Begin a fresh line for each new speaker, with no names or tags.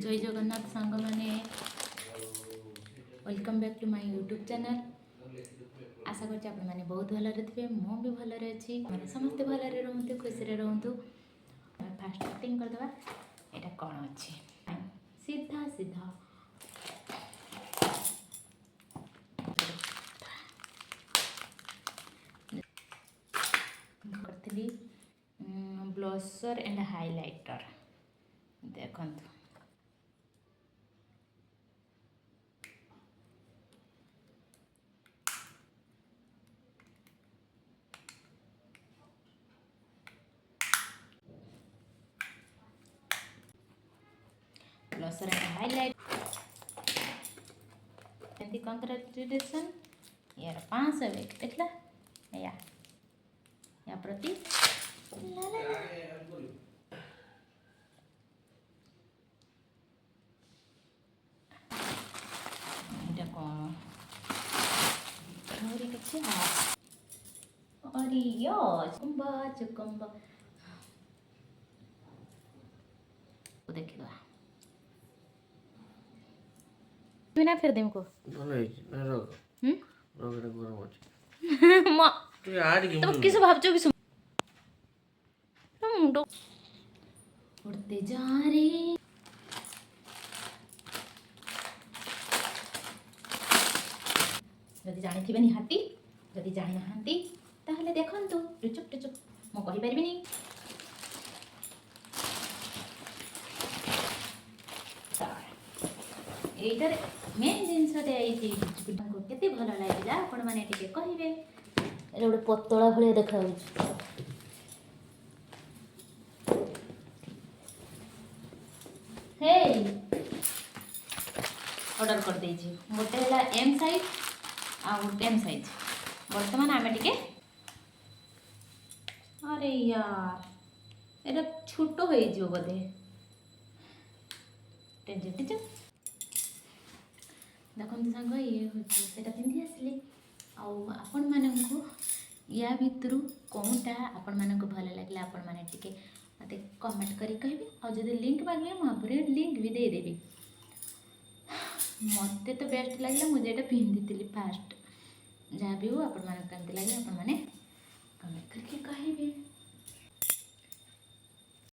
जय जगन्नाथ सांग मैंने welcome back to my YouTube channel. आशा करছি ଆପଣମାନେ ବହୁତ ଭଲରେ ଥିବେ। ମୁଁ ବି ଭଲରେ ଅଛି। ମାନେ ସମସ୍ତେ ଭଲରେ ରୁହନ୍ତୁ, ଖୁସିରେ ରୁହନ୍ତୁ। ଫାଷ୍ଟ କଟିଂ କରିଦେବା। ଏଇଟା କ'ଣ ଅଛି ସିଧା ସିଧା କରିଥିଲି ବ୍ଲସର ଏଣ୍ଡ ହାଇଲାଇଟର। ଦେଖନ୍ତୁ ब्लशर एंड हाईलाइट एंती कंग्रेचुलेसन यार 500 देखला या प्रति এটা কোন ধরে কিছু অরিও চুম্বা চুম্বা देखिबा बिना फिर देम को
ଭଲ ହେଇଛି ନା ରଖ ରଖ ଗରମ ଅଛି
ମା
ତୁ ଆଡ କି
तो किस भाबचो कि मुंडो उड़ते जा रे जदि जानिथिबे निहाती जदि जानि नहांती ताहले देखंतु टुचुक टुचुक मो कहि परबिनी एइटर मेन जिनसटे आइछि को केते भलो लागिला आपण माने टिके कहिबे एले गोटे पतळा भलिया देखा होछि हे ऑर्डर कर देछि गोटे हला एम साइज आ गोटे एम साइज वर्तमान आमे टिके अरे यार एटा छोटो होई जो बोधे टेंशन टेंशन देखते सांग ये हूँ पिंधि आसली आपण मानक या भितर कौनटा आपण मानक भल लगे आपण मैंने टे मत कमेंट करी कहे आदि लिंक मांगे मुझे लिंक भी देदेवी मत तो बेस्ट लगे मुझे पिंधि फास्ट जहाँ भी हो आपण मानक कमी लगे आपण मैंने कमेंट करके कहे